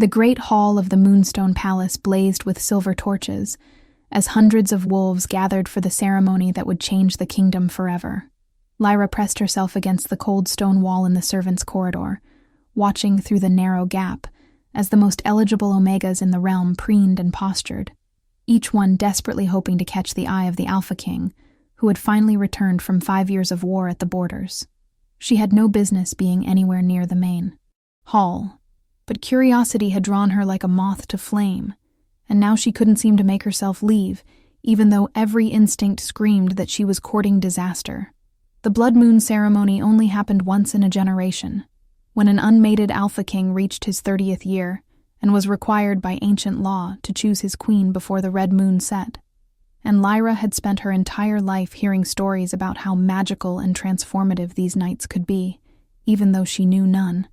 The great hall of the Moonstone Palace blazed with silver torches, as hundreds of wolves gathered for the ceremony that would change the kingdom forever. Lyra pressed herself against the cold stone wall in the servants' corridor, watching through the narrow gap as the most eligible Omegas in the realm preened and postured, each one desperately hoping to catch the eye of the Alpha King, who had finally returned from 5 years of war at the borders. She had no business being anywhere near the main hall, but curiosity had drawn her like a moth to flame, and now she couldn't seem to make herself leave, even though every instinct screamed that she was courting disaster. The Blood Moon ceremony only happened once in a generation, when an unmated Alpha King reached his 30th year and was required by ancient law to choose his queen before the red moon set. And Lyra had spent her entire life hearing stories about how magical and transformative these nights could be, even though she knew none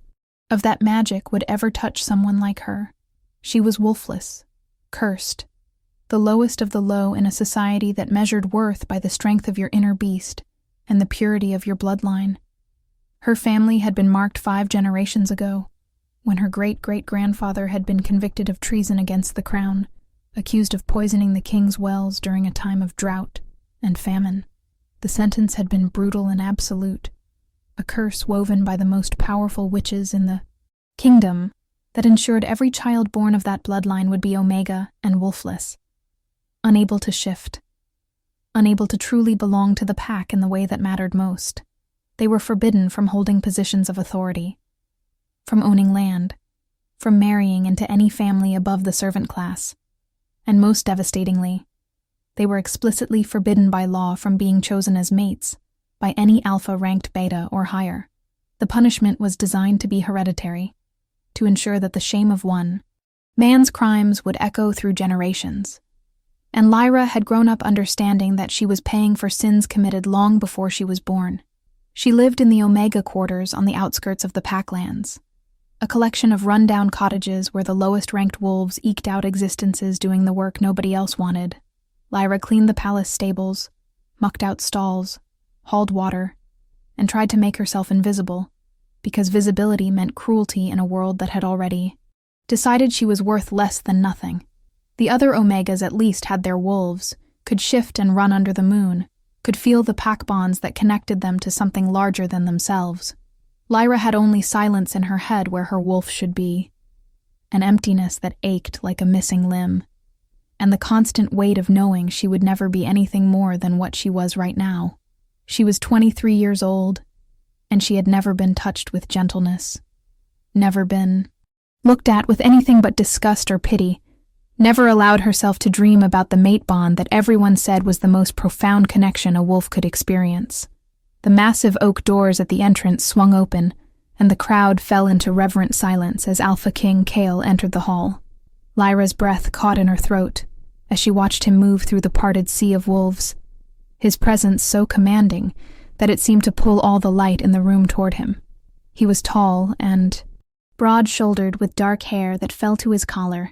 of that magic would ever touch someone like her. She was wolfless, cursed, the lowest of the low in a society that measured worth by the strength of your inner beast and the purity of your bloodline. Her family had been marked 5 generations ago, when her great-great-grandfather had been convicted of treason against the crown, accused of poisoning the king's wells during a time of drought and famine. The sentence had been brutal and absolute, a curse woven by the most powerful witches in the kingdom that ensured every child born of that bloodline would be Omega and wolfless, unable to shift, unable to truly belong to the pack in the way that mattered most. They were forbidden from holding positions of authority, from owning land, from marrying into any family above the servant class, and most devastatingly, they were explicitly forbidden by law from being chosen as mates by any alpha ranked beta or higher. The punishment was designed to be hereditary, to ensure that the shame of one man's crimes would echo through generations. And Lyra had grown up understanding that she was paying for sins committed long before she was born. She lived in the Omega quarters on the outskirts of the Packlands, a collection of run-down cottages where the lowest-ranked wolves eked out existences doing the work nobody else wanted. Lyra cleaned the palace stables, mucked out stalls, hauled water, and tried to make herself invisible, because visibility meant cruelty in a world that had already decided she was worth less than nothing. The other Omegas at least had their wolves, could shift and run under the moon, could feel the pack bonds that connected them to something larger than themselves. Lyra had only silence in her head where her wolf should be, an emptiness that ached like a missing limb, and the constant weight of knowing she would never be anything more than what she was right now. She was 23 years old, and she had never been touched with gentleness, never been looked at with anything but disgust or pity, never allowed herself to dream about the mate bond that everyone said was the most profound connection a wolf could experience. The massive oak doors at the entrance swung open, and the crowd fell into reverent silence as Alpha King Kale entered the hall. Lyra's breath caught in her throat as she watched him move through the parted sea of wolves, his presence so commanding that it seemed to pull all the light in the room toward him. He was tall and broad-shouldered with dark hair that fell to his collar,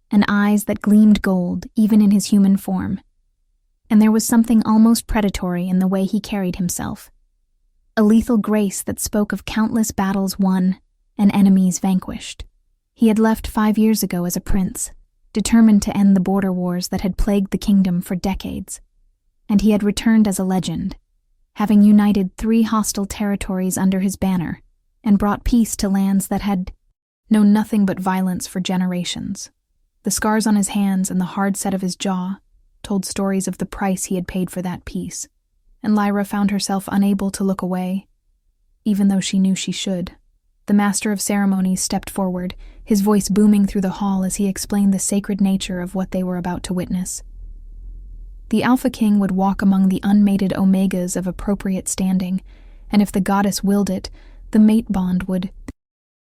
and eyes that gleamed gold even in his human form. And there was something almost predatory in the way he carried himself, a lethal grace that spoke of countless battles won and enemies vanquished. He had left 5 years ago as a prince, determined to end the border wars that had plagued the kingdom for decades, and he had returned as a legend, having united 3 hostile territories under his banner and brought peace to lands that had known nothing but violence for generations. The scars on his hands and the hard set of his jaw told stories of the price he had paid for that peace, and Lyra found herself unable to look away, even though she knew she should. The master of ceremonies stepped forward, his voice booming through the hall as he explained the sacred nature of what they were about to witness. The Alpha King would walk among the unmated Omegas of appropriate standing, and if the goddess willed it, the mate bond would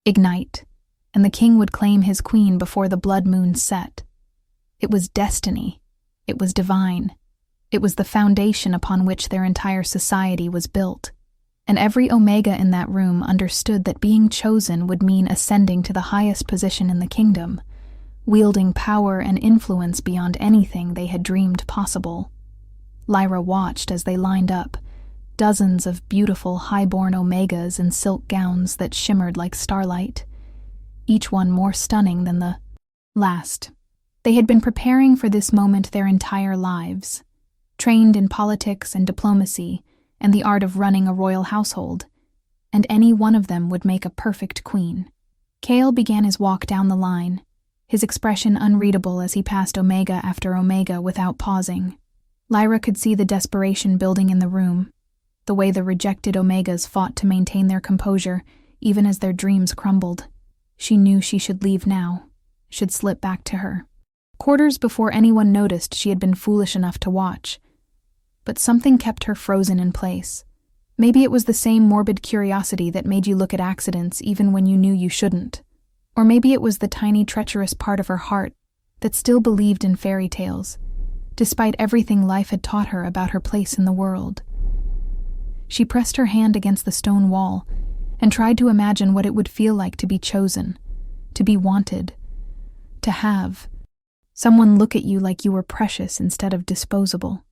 ignite, and the king would claim his queen before the blood moon set. It was destiny. It was divine. It was the foundation upon which their entire society was built. And every Omega in that room understood that being chosen would mean ascending to the highest position in the kingdom, wielding power and influence beyond anything they had dreamed possible. Lyra watched as they lined up, dozens of beautiful high-born Omegas in silk gowns that shimmered like starlight, each one more stunning than the last. They had been preparing for this moment their entire lives, trained in politics and diplomacy and the art of running a royal household, and any one of them would make a perfect queen. Kale began his walk down the line, his expression unreadable as he passed Omega after Omega without pausing. Lyra could see the desperation building in the room, the way the rejected Omegas fought to maintain their composure even as their dreams crumbled. She knew she should leave now, should slip back to her quarters before anyone noticed she had been foolish enough to watch. But something kept her frozen in place. Maybe it was the same morbid curiosity that made you look at accidents even when you knew you shouldn't. Or maybe it was the tiny, treacherous part of her heart that still believed in fairy tales, despite everything life had taught her about her place in the world. She pressed her hand against the stone wall and tried to imagine what it would feel like to be chosen, to be wanted, to have someone look at you like you were precious instead of disposable.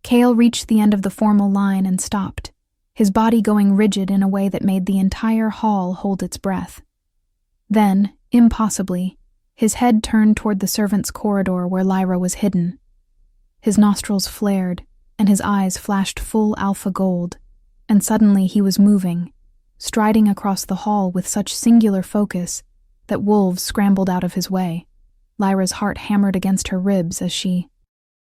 Kale reached the end of the formal line and stopped, his body going rigid in a way that made the entire hall hold its breath. Then, impossibly, his head turned toward the servants' corridor where Lyra was hidden. His nostrils flared, and his eyes flashed full alpha gold, and suddenly he was moving, striding across the hall with such singular focus that wolves scrambled out of his way. Lyra's heart hammered against her ribs as she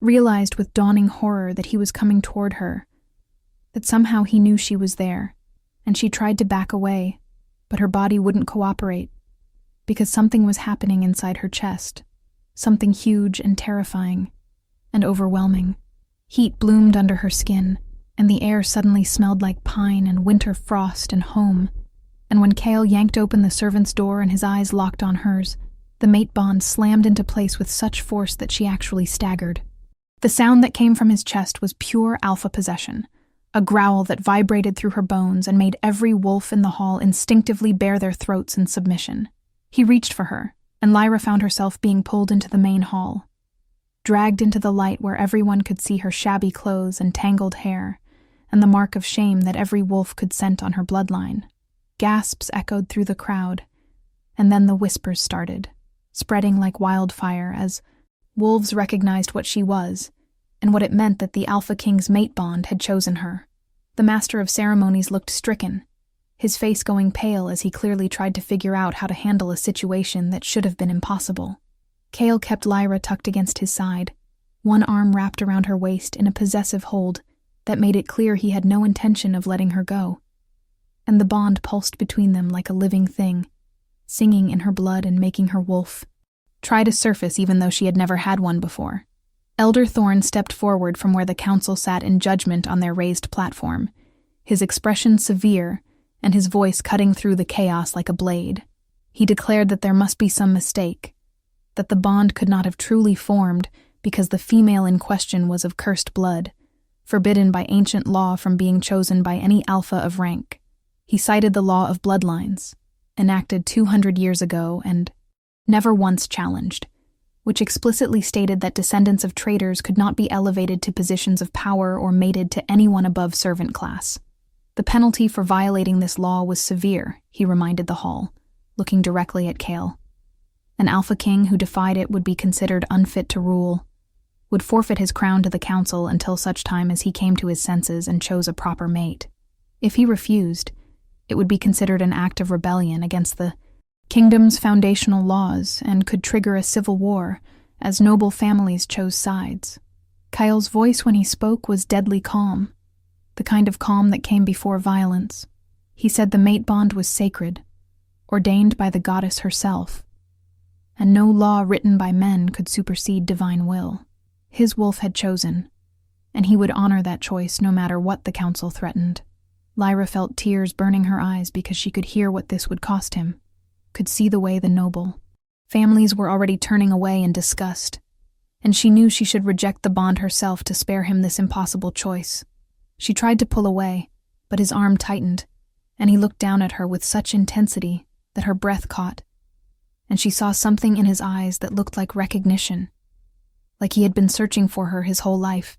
realized with dawning horror that he was coming toward her, that somehow he knew she was there, and she tried to back away, but her body wouldn't cooperate, because something was happening inside her chest, something huge and terrifying and overwhelming. Heat bloomed under her skin, and the air suddenly smelled like pine and winter frost and home, and when Kale yanked open the servant's door and his eyes locked on hers, the mate bond slammed into place with such force that she actually staggered. The sound that came from his chest was pure alpha possession, a growl that vibrated through her bones and made every wolf in the hall instinctively bare their throats in submission. He reached for her, and Lyra found herself being pulled into the main hall, dragged into the light where everyone could see her shabby clothes and tangled hair, and the mark of shame that every wolf could scent on her bloodline. Gasps echoed through the crowd, and then the whispers started, spreading like wildfire as wolves recognized what she was, and what it meant that the Alpha King's mate bond had chosen her. The Master of Ceremonies looked stricken, his face going pale as he clearly tried to figure out how to handle a situation that should have been impossible. Kale kept Lyra tucked against his side, one arm wrapped around her waist in a possessive hold that made it clear he had no intention of letting her go. And the bond pulsed between them like a living thing, singing in her blood and making her wolf try to surface even though she had never had one before. Elder Thorne stepped forward from where the council sat in judgment on their raised platform, his expression severe and his voice cutting through the chaos like a blade. He declared that there must be some mistake, that the bond could not have truly formed because the female in question was of cursed blood, forbidden by ancient law from being chosen by any alpha of rank. He cited the law of bloodlines, enacted 200 years ago and never once challenged, which explicitly stated that descendants of traitors could not be elevated to positions of power or mated to anyone above servant class. The penalty for violating this law was severe, he reminded the hall, looking directly at Kale. An Alpha King who defied it would be considered unfit to rule, would forfeit his crown to the council until such time as he came to his senses and chose a proper mate. If he refused, it would be considered an act of rebellion against the kingdom's foundational laws and could trigger a civil war, as noble families chose sides. Kyle's voice when he spoke was deadly calm, the kind of calm that came before violence. He said the mate bond was sacred, ordained by the goddess herself, and no law written by men could supersede divine will. His wolf had chosen, and he would honor that choice no matter what the council threatened. Lyra felt tears burning her eyes because she could hear what this would cost him, could see the way the noble families were already turning away in disgust, and she knew she should reject the bond herself to spare him this impossible choice. She tried to pull away, but his arm tightened, and he looked down at her with such intensity that her breath caught, and she saw something in his eyes that looked like recognition, like he had been searching for her his whole life,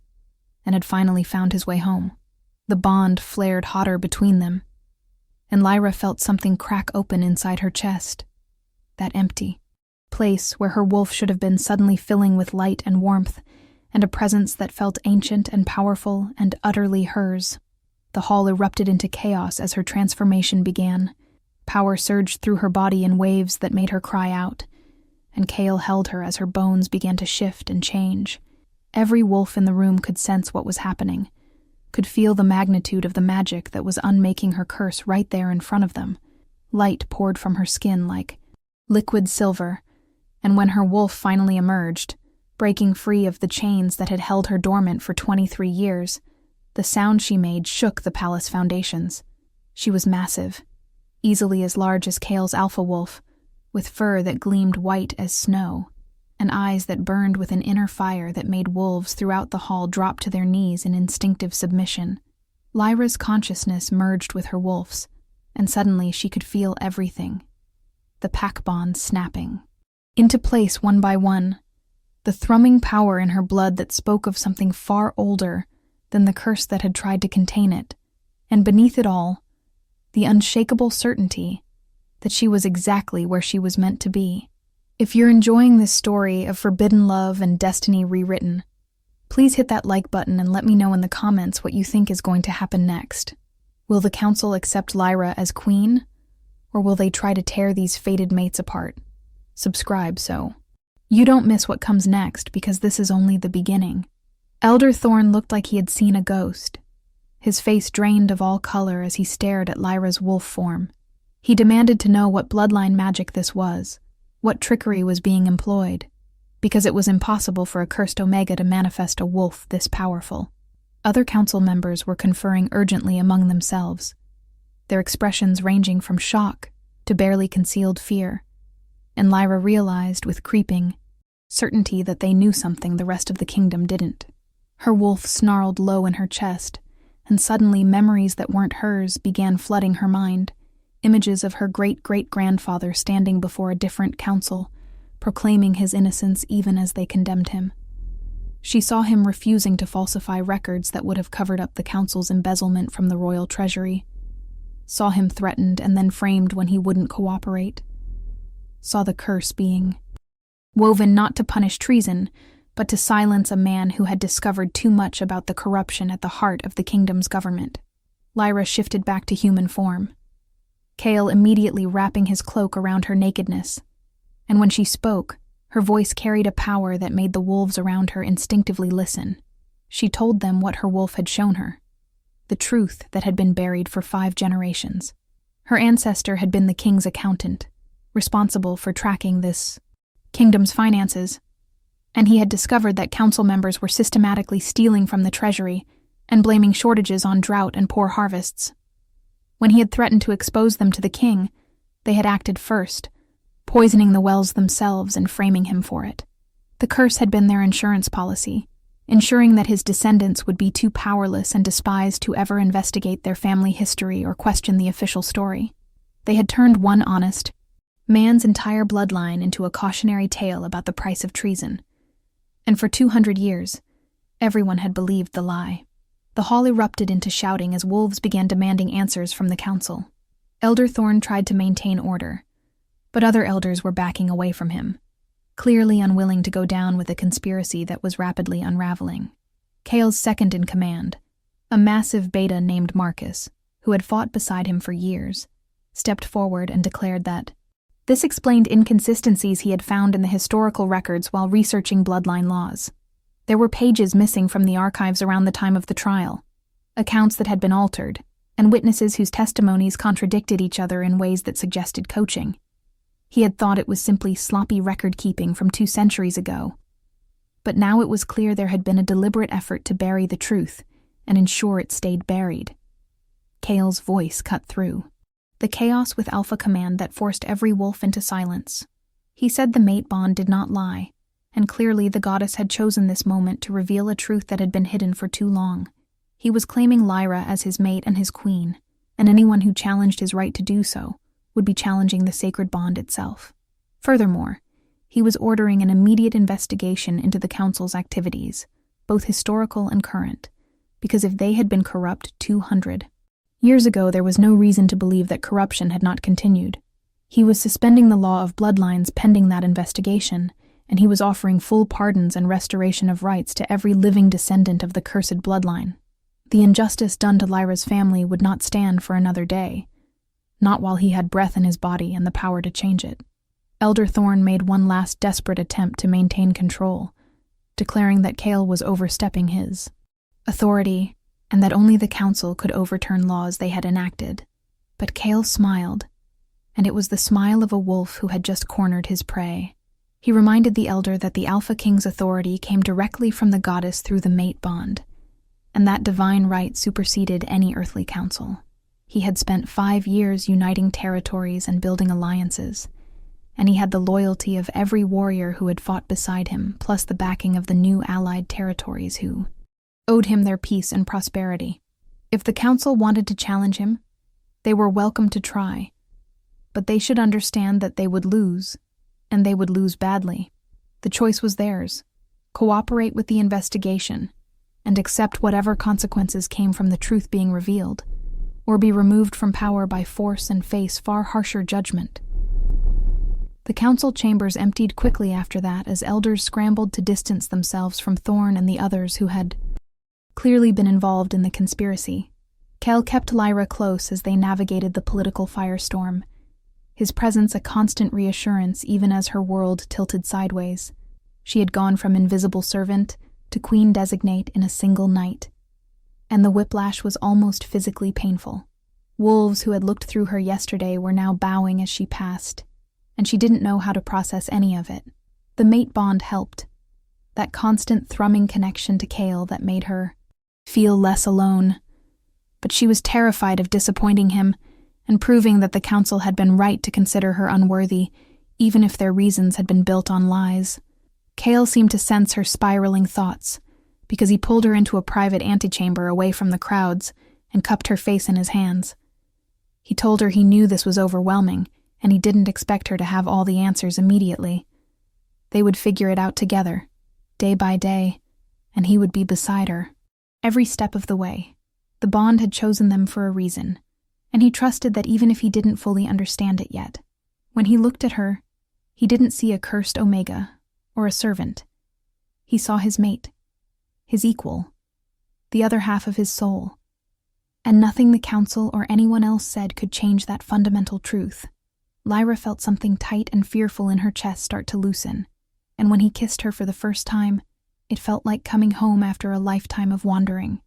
and had finally found his way home. The bond flared hotter between them, and Lyra felt something crack open inside her chest. that empty place where her wolf should have been suddenly filling with light and warmth, and a presence that felt ancient and powerful and utterly hers. The hall erupted into chaos as her transformation began. Power surged through her body in waves that made her cry out, and Kale held her as her bones began to shift and change. Every wolf in the room could sense what was happening, could feel the magnitude of the magic that was unmaking her curse right there in front of them. Light poured from her skin like liquid silver, and when her wolf finally emerged, breaking free of the chains that had held her dormant for 23 years, the sound she made shook the palace foundations. She was massive, easily as large as Kale's alpha wolf, with fur that gleamed white as snow, and eyes that burned with an inner fire that made wolves throughout the hall drop to their knees in instinctive submission. Lyra's consciousness merged with her wolf's, and suddenly she could feel everything. The pack bond snapping into place one by one, the thrumming power in her blood that spoke of something far older than the curse that had tried to contain it, and beneath it all, the unshakable certainty that she was exactly where she was meant to be. If you're enjoying this story of forbidden love and destiny rewritten, please hit that like button and let me know in the comments what you think is going to happen next. Will the council accept Lyra as queen, or will they try to tear these fated mates apart? Subscribe so you don't miss what comes next, because this is only the beginning. Elder Thorn looked like he had seen a ghost. His face drained of all color as he stared at Lyra's wolf form. He demanded to know what bloodline magic this was, what trickery was being employed, because it was impossible for a cursed Omega to manifest a wolf this powerful. Other council members were conferring urgently among themselves, their expressions ranging from shock to barely concealed fear, and Lyra realized with creeping certainty that they knew something the rest of the kingdom didn't. Her wolf snarled low in her chest, and suddenly memories that weren't hers began flooding her mind. Images of her great-great-grandfather standing before a different council, proclaiming his innocence even as they condemned him. She saw him refusing to falsify records that would have covered up the council's embezzlement from the royal treasury. Saw him threatened and then framed when he wouldn't cooperate. Saw the curse being woven not to punish treason, but to silence a man who had discovered too much about the corruption at the heart of the kingdom's government. Lyra shifted back to human form, Kale immediately wrapping his cloak around her nakedness, and when she spoke, her voice carried a power that made the wolves around her instinctively listen. She told them what her wolf had shown her, the truth that had been buried for 5 generations. Her ancestor had been the king's accountant, responsible for tracking this kingdom's finances, and he had discovered that council members were systematically stealing from the treasury and blaming shortages on drought and poor harvests. When he had threatened to expose them to the king, they had acted first, poisoning the wells themselves and framing him for it. The curse had been their insurance policy, ensuring that his descendants would be too powerless and despised to ever investigate their family history or question the official story. They had turned one honest man's entire bloodline into a cautionary tale about the price of treason. And for 200 years, everyone had believed the lie. The hall erupted into shouting as wolves began demanding answers from the council. Elder Thorn tried to maintain order, but other elders were backing away from him, clearly unwilling to go down with a conspiracy that was rapidly unraveling. Kale's second in command, a massive beta named Marcus, who had fought beside him for years, stepped forward and declared that this explained inconsistencies he had found in the historical records while researching bloodline laws. There were pages missing from the archives around the time of the trial, accounts that had been altered, and witnesses whose testimonies contradicted each other in ways that suggested coaching. He had thought it was simply sloppy record-keeping from 2 centuries ago, but now it was clear there had been a deliberate effort to bury the truth and ensure it stayed buried. Kale's voice cut through the chaos with alpha command that forced every wolf into silence. He said the mate bond did not lie, and clearly the goddess had chosen this moment to reveal a truth that had been hidden for too long. He was claiming Lyra as his mate and his queen, and anyone who challenged his right to do so would be challenging the sacred bond itself. Furthermore, he was ordering an immediate investigation into the council's activities, both historical and current, because if they had been corrupt 200 years ago, there was no reason to believe that corruption had not continued. He was suspending the law of bloodlines pending that investigation, and he was offering full pardons and restoration of rights to every living descendant of the cursed bloodline. The injustice done to Lyra's family would not stand for another day, not while he had breath in his body and the power to change it. Elder Thorne made one last desperate attempt to maintain control, declaring that Cale was overstepping his authority and that only the council could overturn laws they had enacted. But Cale smiled, and it was the smile of a wolf who had just cornered his prey. He reminded the elder that the Alpha King's authority came directly from the goddess through the mate bond, and that divine right superseded any earthly council. He had spent 5 years uniting territories and building alliances, and he had the loyalty of every warrior who had fought beside him, plus the backing of the new allied territories who owed him their peace and prosperity. If the council wanted to challenge him, they were welcome to try, but they should understand that they would lose, and they would lose badly. The choice was theirs: cooperate with the investigation and accept whatever consequences came from the truth being revealed, or be removed from power by force and face far harsher judgment. The council chambers emptied quickly after that as elders scrambled to distance themselves from Thorne and the others who had clearly been involved in the conspiracy. Cale kept Lyra close as they navigated the political firestorm, his presence a constant reassurance even as her world tilted sideways. She had gone from invisible servant to queen designate in a single night, and the whiplash was almost physically painful. Wolves who had looked through her yesterday were now bowing as she passed, and she didn't know how to process any of it. The mate bond helped, that constant thrumming connection to Cale that made her feel less alone, but she was terrified of disappointing him and proving that the council had been right to consider her unworthy, even if their reasons had been built on lies. Cale seemed to sense her spiraling thoughts, because he pulled her into a private antechamber away from the crowds and cupped her face in his hands. He told her he knew this was overwhelming, and he didn't expect her to have all the answers immediately. They would figure it out together, day by day, and he would be beside her, every step of the way. The bond had chosen them for a reason, and he trusted that even if he didn't fully understand it yet, when he looked at her, he didn't see a cursed Omega or a servant. He saw his mate, his equal, the other half of his soul, and nothing the council or anyone else said could change that fundamental truth. Lyra felt something tight and fearful in her chest start to loosen, and when he kissed her for the first time, it felt like coming home after a lifetime of wandering.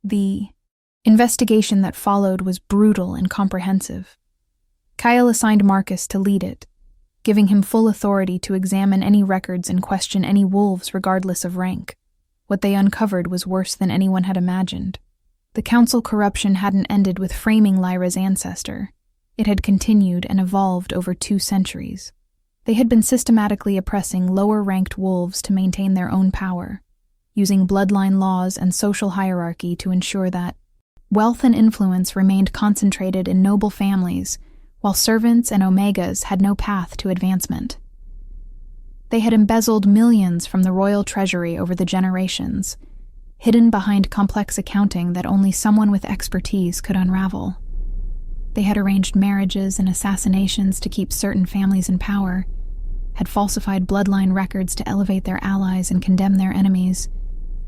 The investigation that followed was brutal and comprehensive. Kyle assigned Marcus to lead it, giving him full authority to examine any records and question any wolves regardless of rank. What they uncovered was worse than anyone had imagined. The council corruption hadn't ended with framing Lyra's ancestor. It had continued and evolved over 2 centuries. They had been systematically oppressing lower-ranked wolves to maintain their own power, using bloodline laws and social hierarchy to ensure that wealth and influence remained concentrated in noble families, while servants and Omegas had no path to advancement. They had embezzled millions from the royal treasury over the generations, hidden behind complex accounting that only someone with expertise could unravel. They had arranged marriages and assassinations to keep certain families in power, had falsified bloodline records to elevate their allies and condemn their enemies,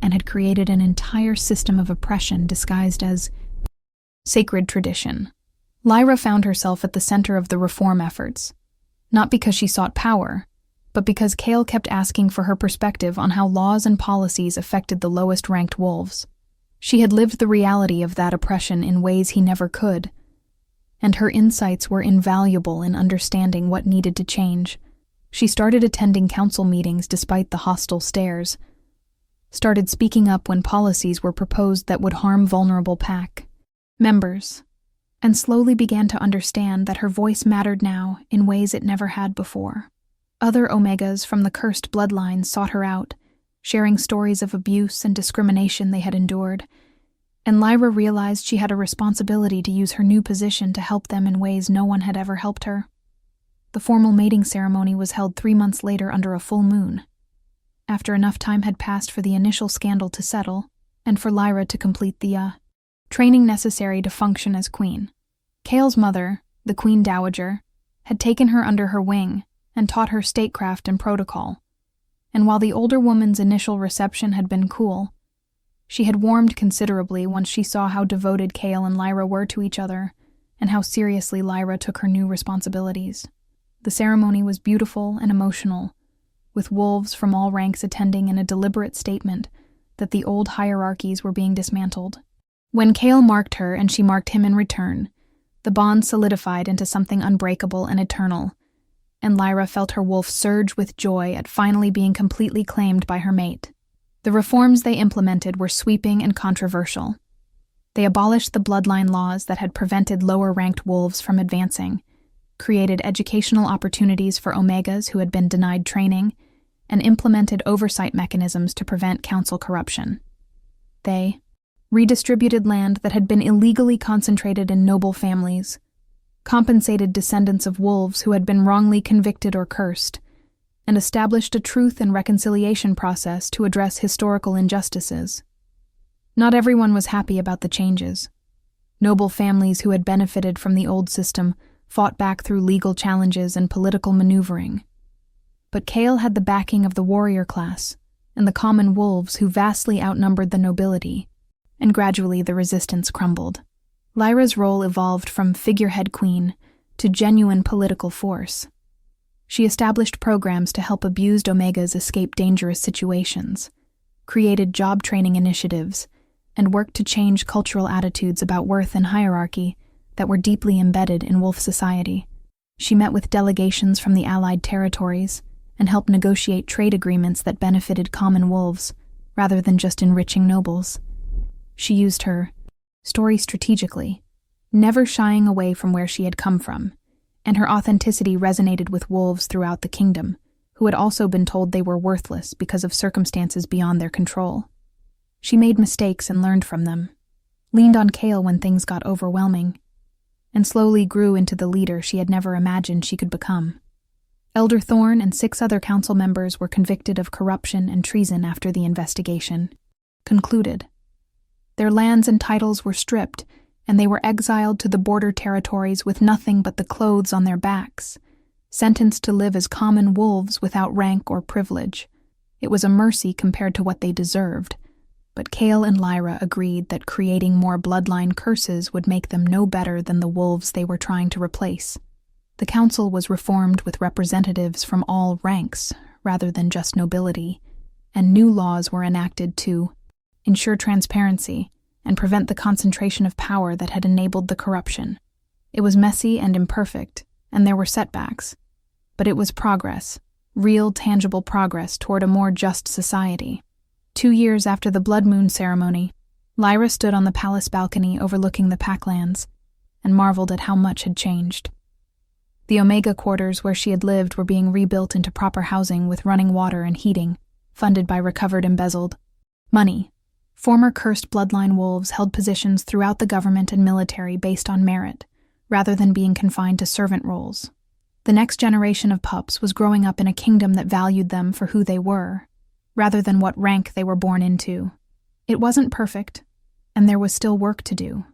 and had created an entire system of oppression disguised as sacred tradition. Lyra found herself at the center of the reform efforts, not because she sought power, but because Cale kept asking for her perspective on how laws and policies affected the lowest-ranked wolves. She had lived the reality of that oppression in ways he never could, and her insights were invaluable in understanding what needed to change. She started attending council meetings despite the hostile stares, started speaking up when policies were proposed that would harm vulnerable pack members, and slowly began to understand that her voice mattered now in ways it never had before. Other Omegas from the cursed bloodline sought her out, sharing stories of abuse and discrimination they had endured, and Lyra realized she had a responsibility to use her new position to help them in ways no one had ever helped her. The formal mating ceremony was held 3 months later under a full moon, after enough time had passed for the initial scandal to settle, and for Lyra to complete the training necessary to function as queen. Cale's mother, the Queen Dowager, had taken her under her wing and taught her statecraft and protocol. And while the older woman's initial reception had been cool, she had warmed considerably once she saw how devoted Kale and Lyra were to each other and how seriously Lyra took her new responsibilities. The ceremony was beautiful and emotional, with wolves from all ranks attending in a deliberate statement that the old hierarchies were being dismantled. When Kale marked her and she marked him in return, the bond solidified into something unbreakable and eternal, and Lyra felt her wolf surge with joy at finally being completely claimed by her mate. The reforms they implemented were sweeping and controversial. They abolished the bloodline laws that had prevented lower-ranked wolves from advancing, created educational opportunities for Omegas who had been denied training, and implemented oversight mechanisms to prevent council corruption. They redistributed land that had been illegally concentrated in noble families, compensated descendants of wolves who had been wrongly convicted or cursed, and established a truth and reconciliation process to address historical injustices. Not everyone was happy about the changes. Noble families who had benefited from the old system fought back through legal challenges and political maneuvering. But Kale had the backing of the warrior class and the common wolves who vastly outnumbered the nobility, and gradually the resistance crumbled. Lyra's role evolved from figurehead queen to genuine political force. She established programs to help abused Omegas escape dangerous situations, created job training initiatives, and worked to change cultural attitudes about worth and hierarchy that were deeply embedded in wolf society. She met with delegations from the allied territories and helped negotiate trade agreements that benefited common wolves rather than just enriching nobles. She used her story strategically, never shying away from where she had come from, and her authenticity resonated with wolves throughout the kingdom, who had also been told they were worthless because of circumstances beyond their control. She made mistakes and learned from them, leaned on Kale when things got overwhelming, and slowly grew into the leader she had never imagined she could become. Elder Thorne and 6 other council members were convicted of corruption and treason after the investigation concluded. Their lands and titles were stripped, and they were exiled to the border territories with nothing but the clothes on their backs, sentenced to live as common wolves without rank or privilege. It was a mercy compared to what they deserved, but Kale and Lyra agreed that creating more bloodline curses would make them no better than the wolves they were trying to replace. The council was reformed with representatives from all ranks, rather than just nobility, and new laws were enacted to ensure transparency and prevent the concentration of power that had enabled the corruption. It was messy and imperfect, and there were setbacks, but it was progress, real, tangible progress toward a more just society. 2 years after the Blood Moon ceremony, Lyra stood on the palace balcony overlooking the Packlands and marveled at how much had changed. The Omega quarters where she had lived were being rebuilt into proper housing with running water and heating, funded by recovered embezzled money. Former cursed bloodline wolves held positions throughout the government and military based on merit, rather than being confined to servant roles. The next generation of pups was growing up in a kingdom that valued them for who they were, rather than what rank they were born into. It wasn't perfect, and there was still work to do,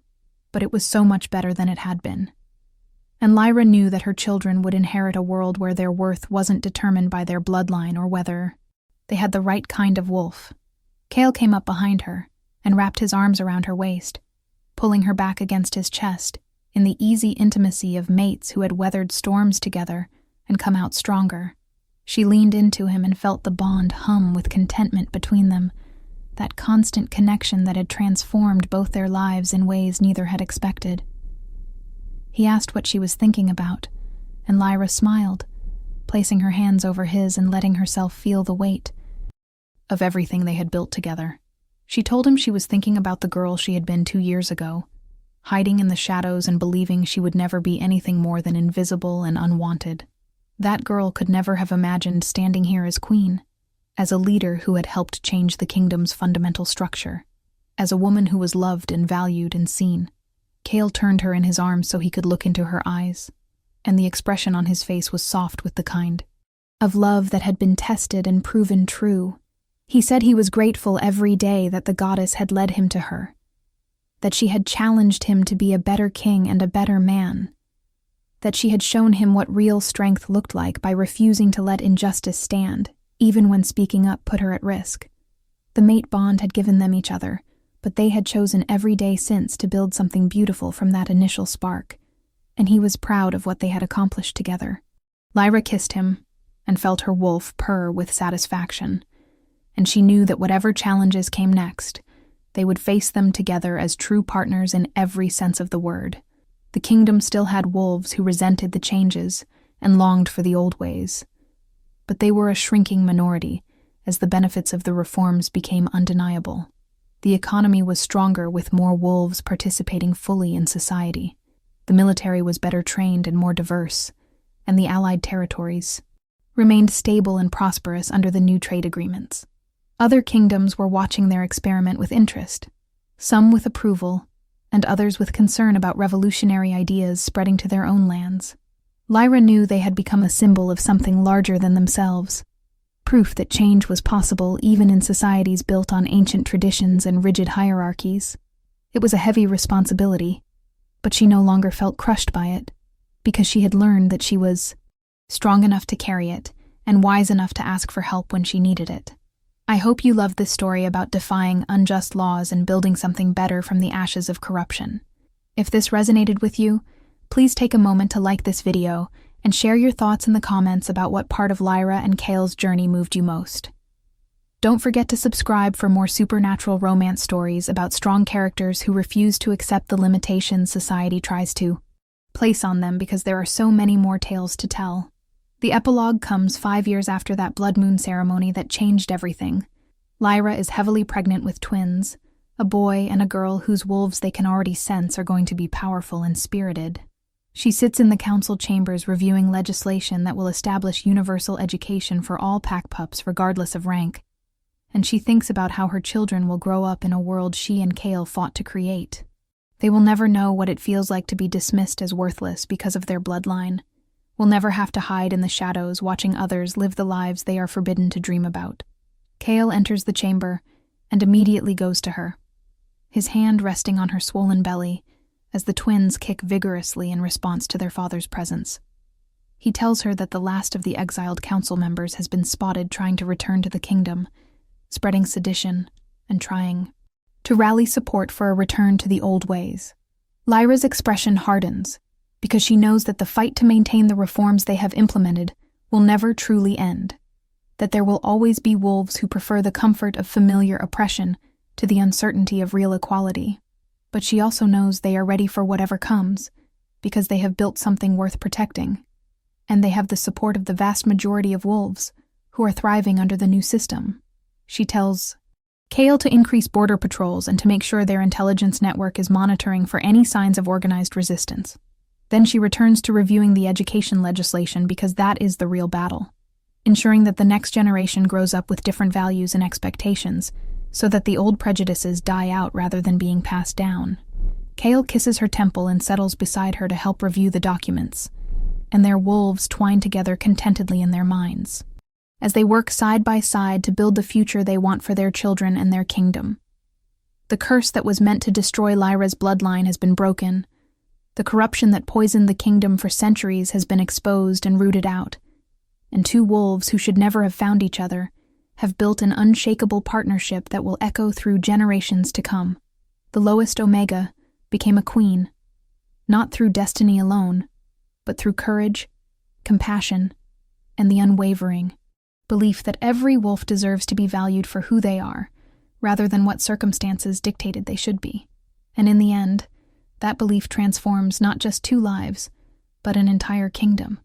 but it was so much better than it had been. And Lyra knew that her children would inherit a world where their worth wasn't determined by their bloodline or whether they had the right kind of wolf. Kale came up behind her and wrapped his arms around her waist, pulling her back against his chest in the easy intimacy of mates who had weathered storms together and come out stronger. She leaned into him and felt the bond hum with contentment between them, that constant connection that had transformed both their lives in ways neither had expected. He asked what she was thinking about, and Lyra smiled, placing her hands over his and letting herself feel the weight of everything they had built together. She told him she was thinking about the girl she had been 2 years ago, hiding in the shadows and believing she would never be anything more than invisible and unwanted. That girl could never have imagined standing here as queen, as a leader who had helped change the kingdom's fundamental structure, as a woman who was loved and valued and seen. Kale turned her in his arms so he could look into her eyes, and the expression on his face was soft with the kind of love that had been tested and proven true. He said he was grateful every day that the goddess had led him to her, that she had challenged him to be a better king and a better man, that she had shown him what real strength looked like by refusing to let injustice stand, even when speaking up put her at risk. The mate bond had given them each other, but they had chosen every day since to build something beautiful from that initial spark, and he was proud of what they had accomplished together. Lyra kissed him and felt her wolf purr with satisfaction, and she knew that whatever challenges came next, they would face them together as true partners in every sense of the word. The kingdom still had wolves who resented the changes and longed for the old ways, but they were a shrinking minority as the benefits of the reforms became undeniable. The economy was stronger with more wolves participating fully in society. The military was better trained and more diverse, and the allied territories remained stable and prosperous under the new trade agreements. Other kingdoms were watching their experiment with interest, some with approval, and others with concern about revolutionary ideas spreading to their own lands. Lyra knew they had become a symbol of something larger than themselves, proof that change was possible even in societies built on ancient traditions and rigid hierarchies. It was a heavy responsibility, but she no longer felt crushed by it, because she had learned that she was strong enough to carry it and wise enough to ask for help when she needed it. I hope you loved this story about defying unjust laws and building something better from the ashes of corruption. If this resonated with you, please take a moment to like this video and share your thoughts in the comments about what part of Lyra and Kale's journey moved you most. Don't forget to subscribe for more supernatural romance stories about strong characters who refuse to accept the limitations society tries to place on them, because there are so many more tales to tell. The epilogue comes 5 years after that blood moon ceremony that changed everything. Lyra is heavily pregnant with twins, a boy and a girl whose wolves they can already sense are going to be powerful and spirited. She sits in the council chambers reviewing legislation that will establish universal education for all pack pups regardless of rank, and she thinks about how her children will grow up in a world she and Kale fought to create. They will never know what it feels like to be dismissed as worthless because of their bloodline. Will never have to hide in the shadows watching others live the lives they are forbidden to dream about. Kale enters the chamber and immediately goes to her, his hand resting on her swollen belly as the twins kick vigorously in response to their father's presence. He tells her that the last of the exiled council members has been spotted trying to return to the kingdom, spreading sedition and trying to rally support for a return to the old ways. Lyra's expression hardens, because she knows that the fight to maintain the reforms they have implemented will never truly end, that there will always be wolves who prefer the comfort of familiar oppression to the uncertainty of real equality. But she also knows they are ready for whatever comes, because they have built something worth protecting, and they have the support of the vast majority of wolves who are thriving under the new system. She tells Kale to increase border patrols and to make sure their intelligence network is monitoring for any signs of organized resistance. Then she returns to reviewing the education legislation, because that is the real battle, ensuring that the next generation grows up with different values and expectations, so that the old prejudices die out rather than being passed down. Kale kisses her temple and settles beside her to help review the documents, and their wolves twine together contentedly in their minds, as they work side by side to build the future they want for their children and their kingdom. The curse that was meant to destroy Lyra's bloodline has been broken. The corruption that poisoned the kingdom for centuries has been exposed and rooted out, and two wolves who should never have found each other have built an unshakable partnership that will echo through generations to come. The lowest Omega became a queen, not through destiny alone, but through courage, compassion, and the unwavering belief that every wolf deserves to be valued for who they are, rather than what circumstances dictated they should be. And in the end, that belief transforms not just 2 lives, but an entire kingdom,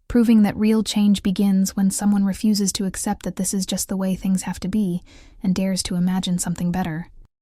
proving that real change begins when someone refuses to accept that this is just the way things have to be and dares to imagine something better.